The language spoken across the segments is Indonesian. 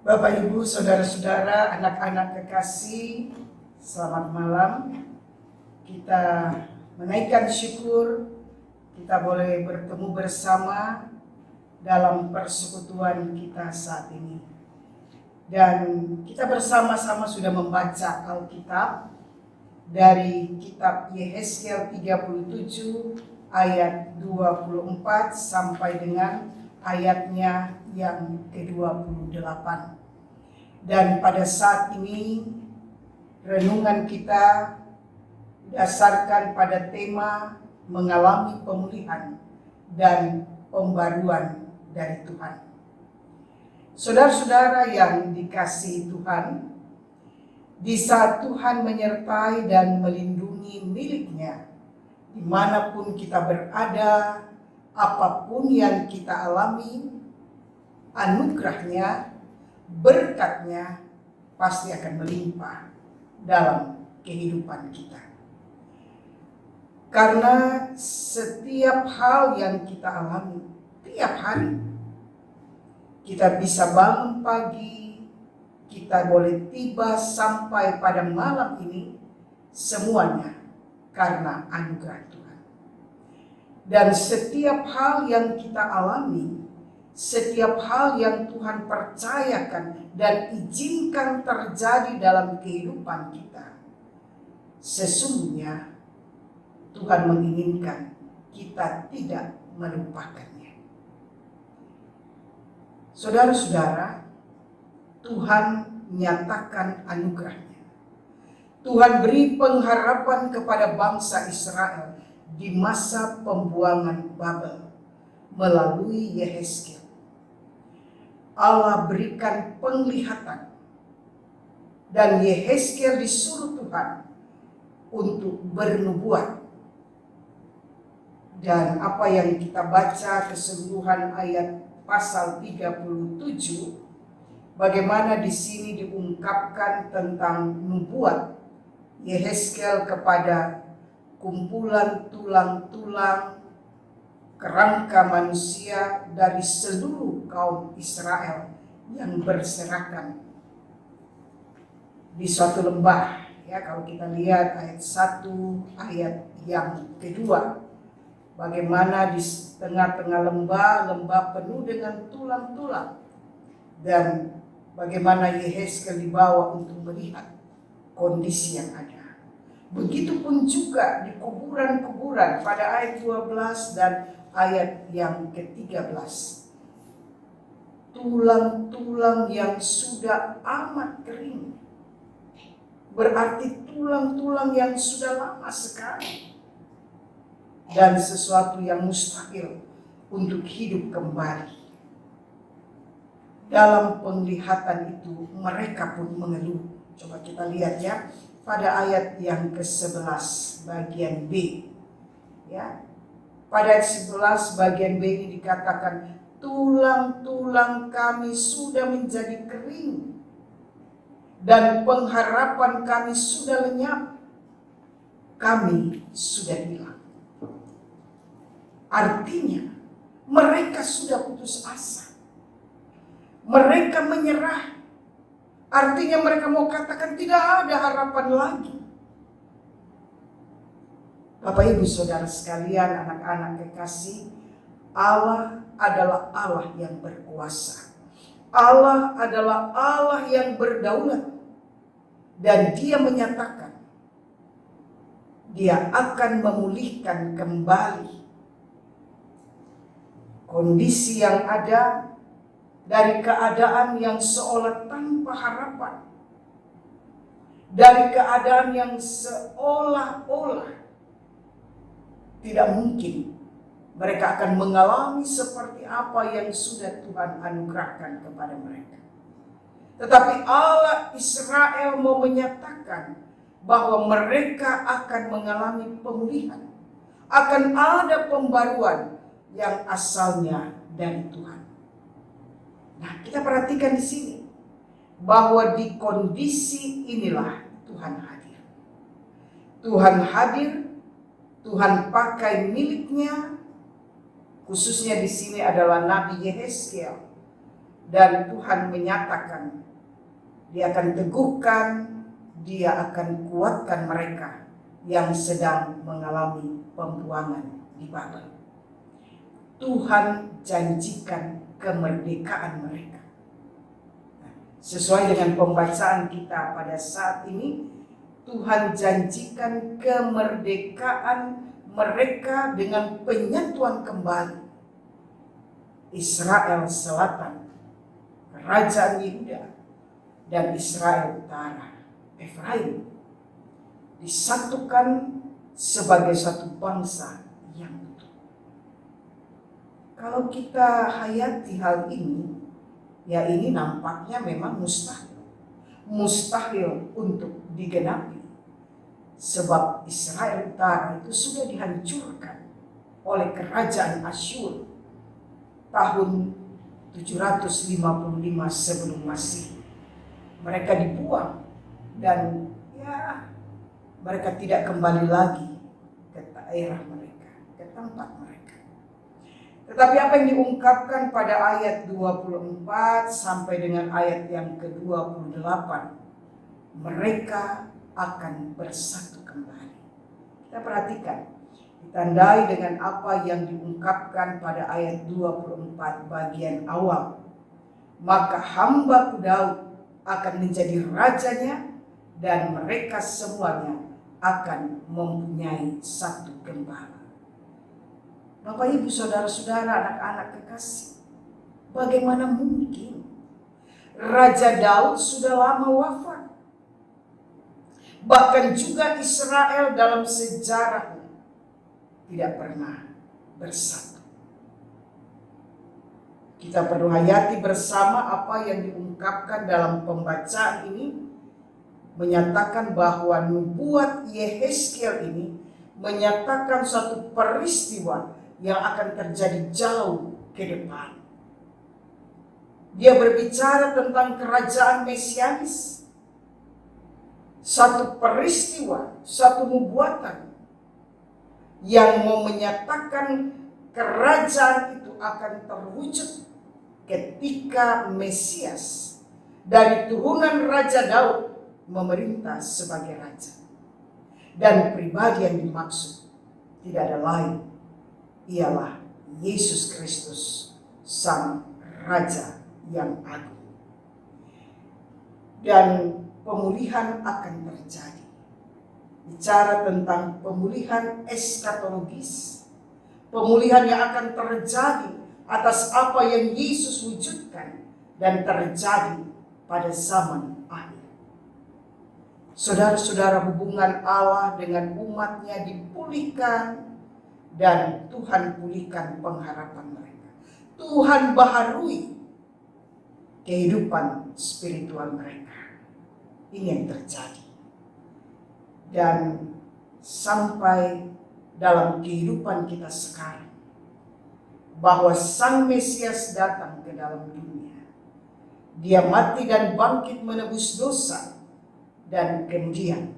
Bapak, Ibu, saudara-saudara, anak-anak kekasih, selamat malam. Kita menaikkan syukur, kita boleh bertemu bersama dalam persekutuan kita saat ini. Dan kita bersama-sama sudah membaca Alkitab dari kitab Yehezkiel 37 ayat 24 sampai dengan ayatnya yang ke-28. Dan pada saat ini renungan kita didasarkan pada tema mengalami pemulihan dan pembaruan dari Tuhan. Saudara-saudara yang dikasihi Tuhan, di saat Tuhan menyertai dan melindungi miliknya, dimanapun kita berada, apapun yang kita alami, anugerahnya, berkatnya pasti akan melimpah dalam kehidupan kita. Karena setiap hal yang kita alami, tiap hari, kita bisa bangun pagi, kita boleh tiba sampai pada malam ini, semuanya karena anugerah Tuhan. Dan setiap hal yang kita alami, setiap hal yang Tuhan percayakan dan izinkan terjadi dalam kehidupan kita, sesungguhnya Tuhan menginginkan kita tidak melupakannya. Saudara-saudara, Tuhan nyatakan anugerahnya. Tuhan beri pengharapan kepada bangsa Israel di masa pembuangan Babel melalui Yehezkiel. Allah berikan penglihatan dan Yehezkiel disuruh Tuhan untuk bernubuat. Dan apa yang kita baca keseluruhan ayat pasal 37, bagaimana di sini diungkapkan tentang nubuat Yehezkiel kepada kumpulan tulang-tulang kerangka manusia dari seluruh kaum Israel yang berserakan di suatu lembah. Ya, kalau kita lihat ayat 1, ayat yang kedua, bagaimana di tengah-tengah lembah penuh dengan tulang-tulang, dan bagaimana Yehezkiel dibawa untuk melihat kondisi yang ada. Begitupun juga di kuburan-kuburan pada ayat 12 dan ayat yang ke-13. Tulang-tulang yang sudah amat kering, berarti tulang-tulang yang sudah lama sekali, dan sesuatu yang mustahil untuk hidup kembali. Dalam penglihatan itu mereka pun mengeluh. Coba kita lihat ya, pada ayat yang ke-11 bagian B. Ya. Pada ayat 11 bagian B ini dikatakan, tulang-tulang kami sudah menjadi kering dan pengharapan kami sudah lenyap. Kami sudah hilang. Artinya mereka sudah putus asa. Mereka menyerah. Artinya mereka mau katakan tidak ada harapan lagi. Bapak, Ibu, saudara sekalian, anak-anak kekasih, Allah adalah Allah yang berkuasa. Allah adalah Allah yang berdaulat. Dan Dia menyatakan Dia akan memulihkan kembali kondisi yang ada dari keadaan yang seolah tanpa harapan, dari keadaan yang seolah-olah tidak mungkin mereka akan mengalami seperti apa yang sudah Tuhan anugerahkan kepada mereka. Tetapi Allah Israel mau menyatakan bahwa mereka akan mengalami pemulihan, akan ada pembaruan yang asalnya dari Tuhan. Nah, kita perhatikan di sini bahwa di kondisi inilah Tuhan hadir. Tuhan hadir, Tuhan pakai miliknya, khususnya di sini adalah Nabi Yehezkiel, Dan Tuhan menyatakan Dia akan teguhkan, Dia akan kuatkan mereka yang sedang mengalami pembuangan di Babel. Tuhan janjikan kemerdekaan mereka. Sesuai dengan pembacaan kita pada saat ini, Tuhan janjikan kemerdekaan mereka dengan penyatuan kembali Israel Selatan, Kerajaan Yehuda, dan Israel Utara, Efraim, disatukan sebagai satu bangsa yang utuh. Kalau kita hayati hal ini, ya ini nampaknya memang mustahil untuk digenapi, sebab Israel Utara itu sudah dihancurkan oleh kerajaan Asyur tahun 755 sebelum Masehi. Mereka dibuang dan ya mereka tidak kembali lagi ke daerah mereka, ke tempat mereka. Tetapi apa yang diungkapkan pada ayat 24 sampai dengan ayat yang ke-28, mereka akan bersatu kembali. Kita perhatikan, ditandai dengan apa yang diungkapkan pada ayat 24 bagian awal. Maka hamba-Ku Daud akan menjadi rajanya, dan mereka semuanya akan mempunyai satu gembala. Bapak, Ibu, saudara-saudara, anak-anak kekasih, bagaimana mungkin Raja Daud sudah lama wafat? Bahkan juga Israel dalam sejarahnya tidak pernah bersatu. Kita perlu hayati bersama apa yang diungkapkan dalam pembacaan ini, menyatakan bahwa nubuat Yehezkiel ini menyatakan suatu peristiwa yang akan terjadi jauh ke depan. Dia berbicara tentang kerajaan mesianis, satu peristiwa, satu nubuatan yang mau menyatakan kerajaan itu akan terwujud ketika Mesias dari turunan Raja Daud memerintah sebagai raja. Dan pribadi yang dimaksud tidak ada lain, ialah Yesus Kristus, Sang Raja yang agung. Dan pemulihan akan terjadi. Bicara tentang pemulihan eskatologis, pemulihan yang akan terjadi atas apa yang Yesus wujudkan dan terjadi pada zaman akhir. Saudara-saudara, hubungan Allah dengan umatnya dipulihkan, dan Tuhan pulihkan pengharapan mereka. Tuhan baharui kehidupan spiritual mereka. Ini yang terjadi. Dan sampai dalam kehidupan kita sekarang, bahwa Sang Mesias datang ke dalam dunia. Dia mati dan bangkit menebus dosa, dan kemudian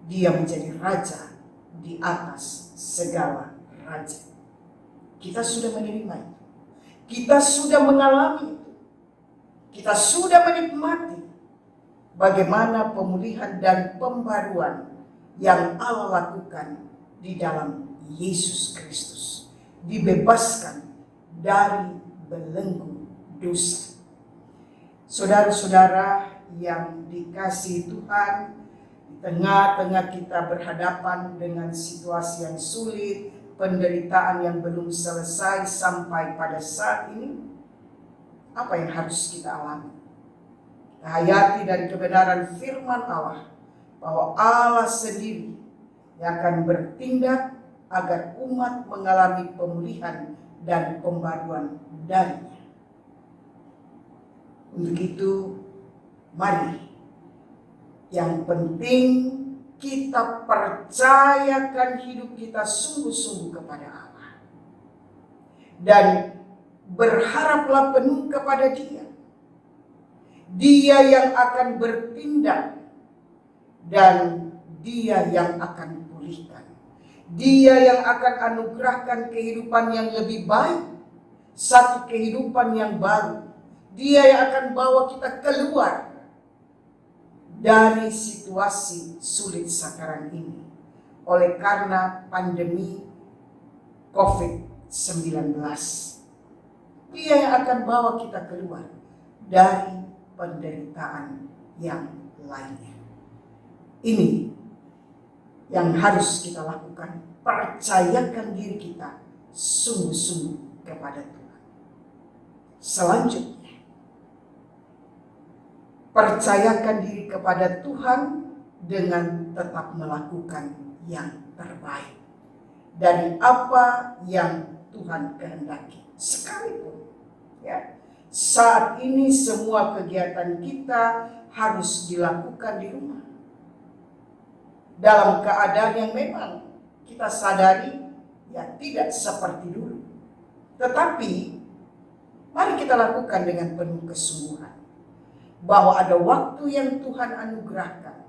Dia menjadi Raja di atas segala raja. Kita sudah menerima itu. Kita sudah mengalami itu. Kita sudah menikmati bagaimana pemulihan dan pembaruan yang Allah lakukan di dalam Yesus Kristus. Dibebaskan dari belenggu dosa. Saudara-saudara yang dikasihi Tuhan, di tengah-tengah kita berhadapan dengan situasi yang sulit, penderitaan yang belum selesai sampai pada saat ini, apa yang harus kita alami? Kita hayati dari kebenaran firman Allah, bahwa Allah sendiri yang akan bertindak agar umat mengalami pemulihan dan pembaruan darinya. Untuk itu, mari yang penting kita percayakan hidup kita sungguh-sungguh kepada Allah. Dan berharaplah penuh kepada Dia. Dia yang akan bertindak dan Dia yang akan pulihkan. Dia yang akan anugerahkan kehidupan yang lebih baik satu kehidupan yang baru. Dia yang akan bawa kita keluar dari situasi sulit sekarang ini oleh karena pandemi COVID-19. Dia yang akan bawa kita keluar dari penderitaan yang lainnya. Ini yang harus kita lakukan. Percayakan diri kita sungguh-sungguh kepada Tuhan. Selanjutnya, percayakan diri kepada Tuhan dengan tetap melakukan yang terbaik dari apa yang Tuhan kehendaki. Sekalipun ya, saat ini semua kegiatan kita harus dilakukan di rumah. Dalam keadaan yang memang kita sadari ya tidak seperti dulu. Tetapi mari kita lakukan dengan penuh kesungguhan. Bahwa ada waktu yang Tuhan anugerahkan.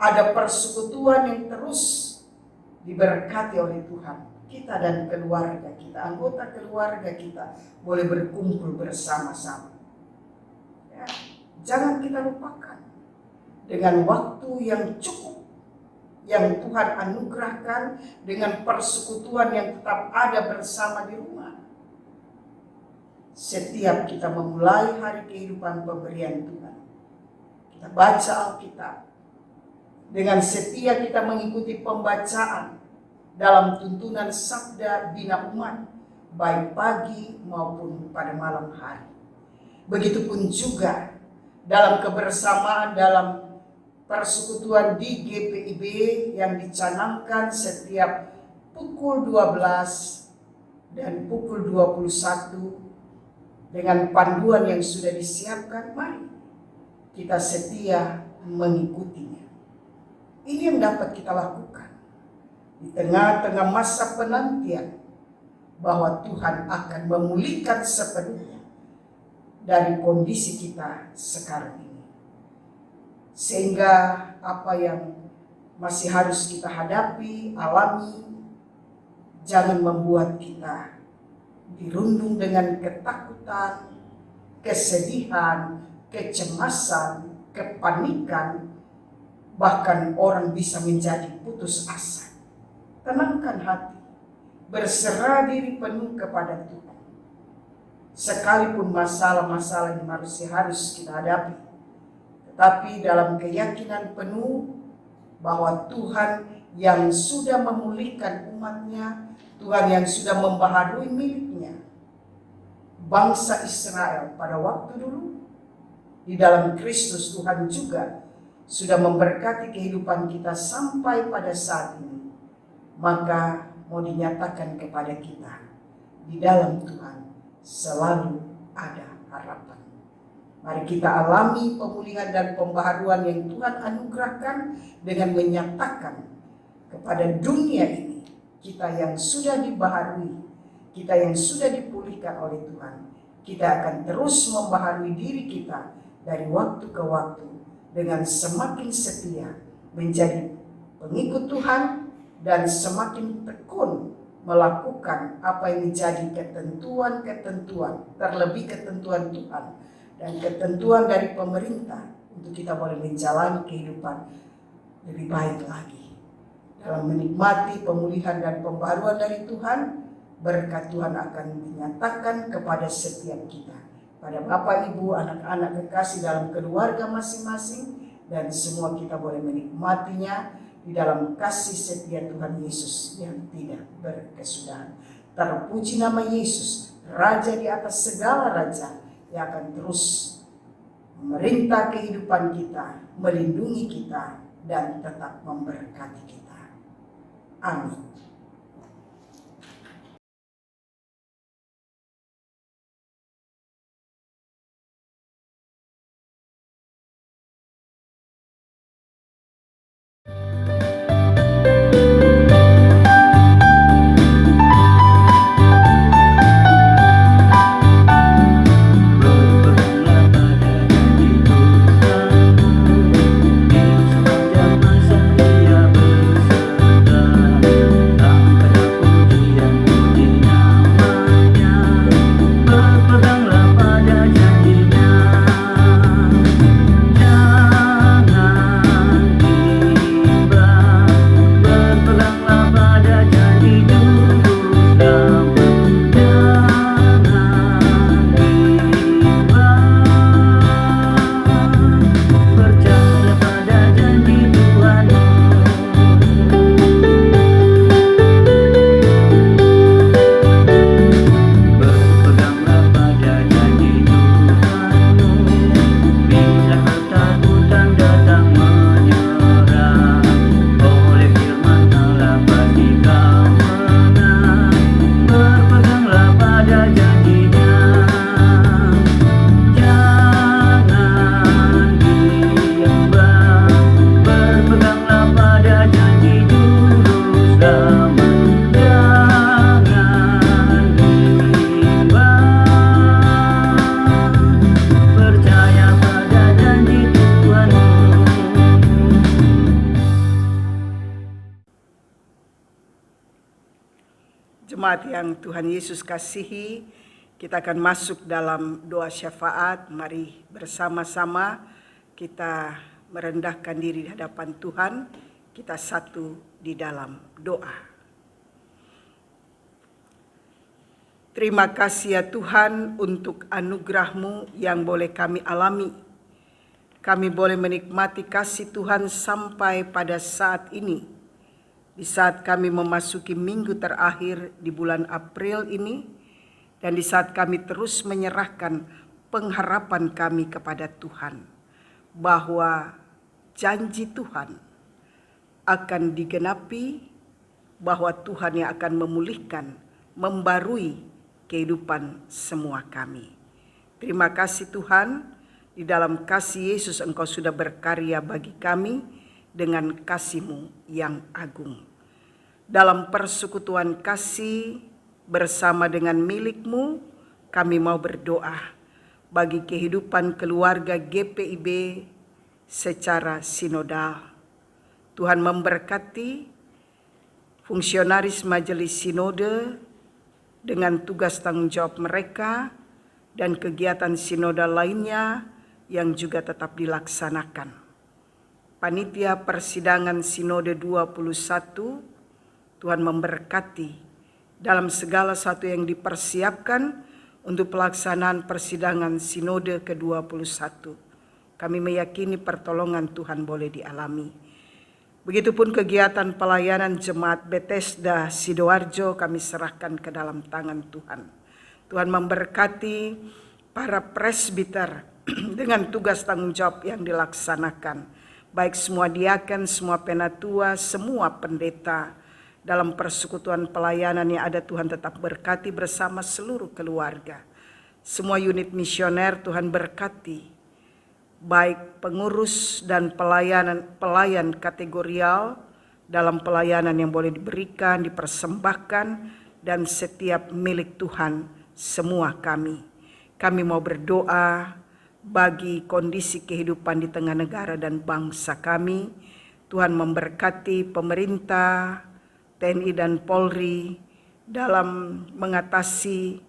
Ada persekutuan yang terus diberkati oleh Tuhan. Kita dan keluarga kita, anggota keluarga kita boleh berkumpul bersama-sama. Ya, jangan kita lupakan dengan waktu yang cukup yang Tuhan anugerahkan, dengan persekutuan yang tetap ada bersama di rumah. Setiap kita memulai hari kehidupan pemberian Tuhan, kita baca Alkitab. Dengan setia kita mengikuti pembacaan dalam tuntunan sabda bina umat, baik pagi maupun pada malam hari. Begitupun juga dalam kebersamaan dalam persekutuan di GPIB yang dicanangkan setiap pukul 12 dan pukul 21 dengan panduan yang sudah disiapkan. Mari kita setia mengikutinya. Ini yang dapat kita lakukan di tengah-tengah masa penantian bahwa Tuhan akan memulihkan sepenuhnya dari kondisi kita sekarang ini. Sehingga apa yang masih harus kita hadapi, alami, jangan membuat kita dirundung dengan ketakutan, kesedihan, kecemasan, kepanikan, bahkan orang bisa menjadi putus asa. Tenangkan hati, berserah diri penuh kepada Tuhan. Sekalipun masalah-masalah yang masih harus kita hadapi, tetapi dalam keyakinan penuh bahwa Tuhan yang sudah memulihkan umatnya, Tuhan yang sudah membaharui miliknya, bangsa Israel pada waktu dulu, di dalam Kristus Tuhan juga sudah memberkati kehidupan kita sampai pada saat ini. Maka mau dinyatakan kepada kita, di dalam Tuhan selalu ada harapan. Mari kita alami pemulihan dan pembaharuan yang Tuhan anugerahkan dengan menyatakan kepada dunia ini, kita yang sudah dibaharui, kita yang sudah dipulihkan oleh Tuhan, kita akan terus membaharui diri kita dari waktu ke waktu dengan semakin setia menjadi pengikut Tuhan dan semakin tekun melakukan apa yang menjadi ketentuan-ketentuan, terlebih ketentuan Tuhan dan ketentuan dari pemerintah untuk kita boleh menjalani kehidupan lebih baik lagi. Dalam menikmati pemulihan dan pembaruan dari Tuhan, berkat Tuhan akan dinyatakan kepada setiap kita. Pada Bapak, Ibu, anak-anak kekasih dalam keluarga masing-masing, dan semua kita boleh menikmatinya di dalam kasih setia Tuhan Yesus yang tidak berkesudahan. Terpuji nama Yesus, Raja di atas segala raja, yang akan terus memerintah kehidupan kita, melindungi kita, dan tetap memberkati kita. Amin. Jemaat yang Tuhan Yesus kasihi, kita akan masuk dalam doa syafaat. Mari bersama-sama kita merendahkan diri di hadapan Tuhan. Kita satu di dalam doa. Terima kasih ya Tuhan untuk anugerah-Mu yang boleh kami alami. Kami boleh menikmati kasih Tuhan sampai pada saat ini. Di saat kami memasuki minggu terakhir di bulan April ini, dan di saat kami terus menyerahkan pengharapan kami kepada Tuhan, bahwa janji Tuhan akan digenapi, bahwa Tuhan yang akan memulihkan, membarui kehidupan semua kami. Terima kasih Tuhan, di dalam kasih Yesus Engkau sudah berkarya bagi kami dengan kasih-Mu yang agung. Dalam persekutuan kasih bersama dengan milik-Mu, kami mau berdoa bagi kehidupan keluarga GPIB secara sinodal. Tuhan memberkati fungsionaris majelis sinode dengan tugas tanggung jawab mereka dan kegiatan sinodal lainnya yang juga tetap dilaksanakan. Panitia Persidangan Sinode 21, Tuhan memberkati dalam segala sesuatu yang dipersiapkan untuk pelaksanaan persidangan Sinode ke-21. Kami meyakini pertolongan Tuhan boleh dialami. Begitupun kegiatan pelayanan Jemaat Bethesda Sidoarjo kami serahkan ke dalam tangan Tuhan. Tuhan memberkati para presbiter dengan tugas tanggung jawab yang dilaksanakan. Baik semua diaken, semua penatua, semua pendeta, dalam persekutuan pelayanan yang ada Tuhan tetap berkati bersama seluruh keluarga. Semua unit misioner Tuhan berkati, baik pengurus dan pelayan kategorial dalam pelayanan yang boleh diberikan, dipersembahkan, dan setiap milik Tuhan semua kami. Kami mau berdoa bagi kondisi kehidupan di tengah negara dan bangsa kami. Tuhan memberkati pemerintah, TNI dan Polri dalam mengatasi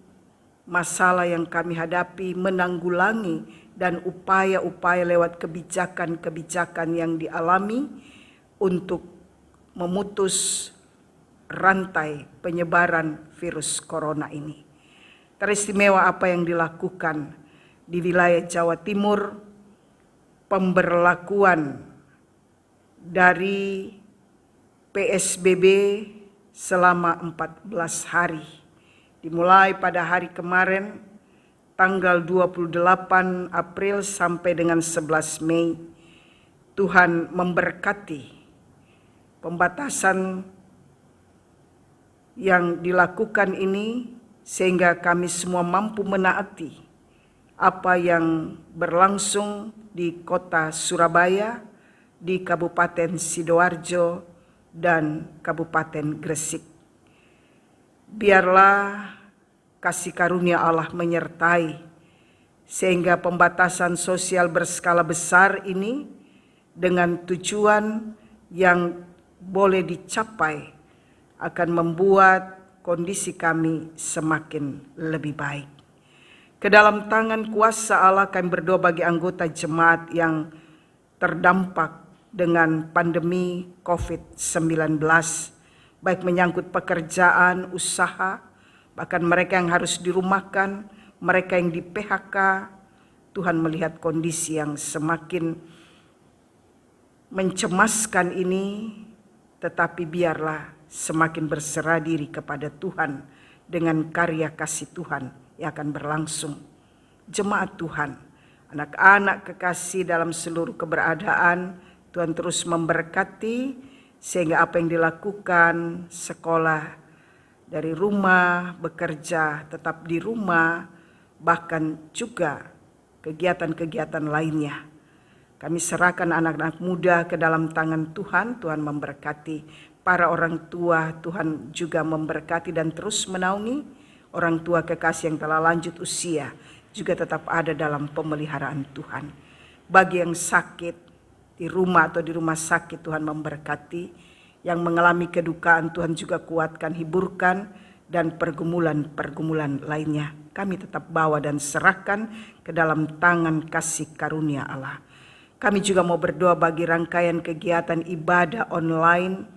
masalah yang kami hadapi, menanggulangi dan upaya-upaya lewat kebijakan-kebijakan yang dialami untuk memutus rantai penyebaran virus corona ini. Teristimewa apa yang dilakukan di wilayah Jawa Timur, pemberlakuan dari PSBB selama 14 hari. Dimulai pada hari kemarin tanggal 28 April sampai dengan 11 Mei. Tuhan memberkati pembatasan yang dilakukan ini sehingga kami semua mampu menaati apa yang berlangsung di kota Surabaya, di Kabupaten Sidoarjo, dan Kabupaten Gresik. Biarlah kasih karunia Allah menyertai sehingga pembatasan sosial berskala besar ini dengan tujuan yang boleh dicapai akan membuat kondisi kami semakin lebih baik. Ke dalam tangan kuasa Allah kami berdoa bagi anggota jemaat yang terdampak dengan pandemi COVID-19, baik menyangkut pekerjaan, usaha, bahkan mereka yang harus dirumahkan, mereka yang di PHK. Tuhan melihat kondisi yang semakin mencemaskan ini, tetapi biarlah semakin berserah diri kepada Tuhan dengan karya kasih Tuhan yang akan berlangsung. Jemaat Tuhan, anak-anak kekasih dalam seluruh keberadaan, Tuhan terus memberkati sehingga apa yang dilakukan, sekolah dari rumah, bekerja tetap di rumah, bahkan juga kegiatan-kegiatan lainnya. Kami serahkan anak-anak muda ke dalam tangan Tuhan. Tuhan memberkati para orang tua, Tuhan juga memberkati dan terus menaungi orang tua kekasih yang telah lanjut usia, juga tetap ada dalam pemeliharaan Tuhan. Bagi yang sakit di rumah atau di rumah sakit, Tuhan memberkati. Yang mengalami kedukaan, Tuhan juga kuatkan, hiburkan, dan pergumulan-pergumulan lainnya. Kami tetap bawa dan serahkan ke dalam tangan kasih karunia Allah. Kami juga mau berdoa bagi rangkaian kegiatan ibadah online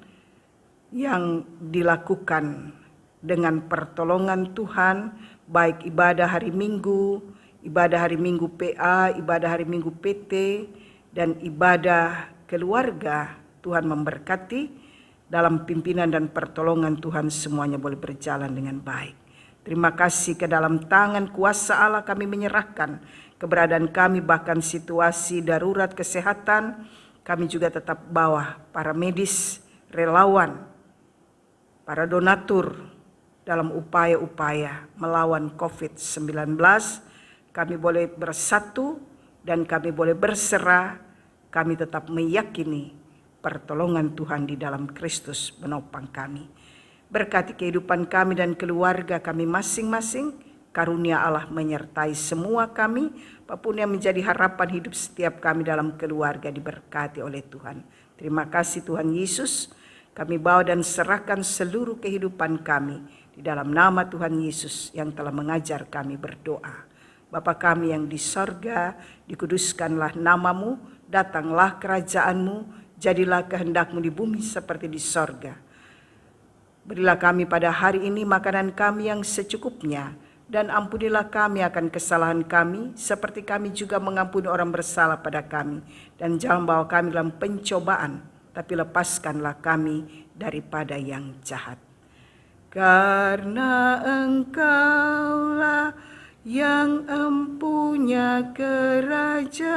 yang dilakukan dengan pertolongan Tuhan, baik ibadah hari Minggu PA, ibadah hari Minggu PT, dan ibadah keluarga. Tuhan memberkati dalam pimpinan dan pertolongan Tuhan, semuanya boleh berjalan dengan baik. Terima kasih, ke dalam tangan kuasa Allah kami menyerahkan keberadaan kami, bahkan situasi darurat kesehatan. Kami juga tetap bawa para medis, relawan, para donatur dalam upaya-upaya melawan COVID-19. Kami boleh bersatu dan kami boleh berserah. Kami tetap meyakini pertolongan Tuhan di dalam Kristus menopang kami. Berkati kehidupan kami dan keluarga kami masing-masing. Karunia Allah menyertai semua kami. Apapun yang menjadi harapan hidup setiap kami dalam keluarga diberkati oleh Tuhan. Terima kasih Tuhan Yesus. Kami bawa dan serahkan seluruh kehidupan kami di dalam nama Tuhan Yesus yang telah mengajar kami berdoa. Bapa kami yang di sorga, dikuduskanlah namamu, datanglah kerajaanmu, jadilah kehendakmu di bumi seperti di sorga. Berilah kami pada hari ini makanan kami yang secukupnya, dan ampunilah kami akan kesalahan kami, seperti kami juga mengampuni orang bersalah pada kami. Dan jangan bawa kami dalam pencobaan, tapi lepaskanlah kami daripada yang jahat. Karena Engkaulah yang empunya kerajaan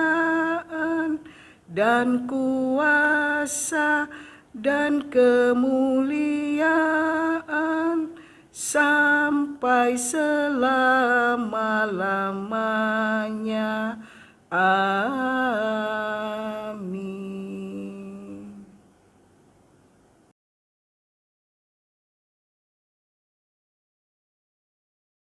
dan kuasa dan kemuliaan sampai selama-lamanya. Amin.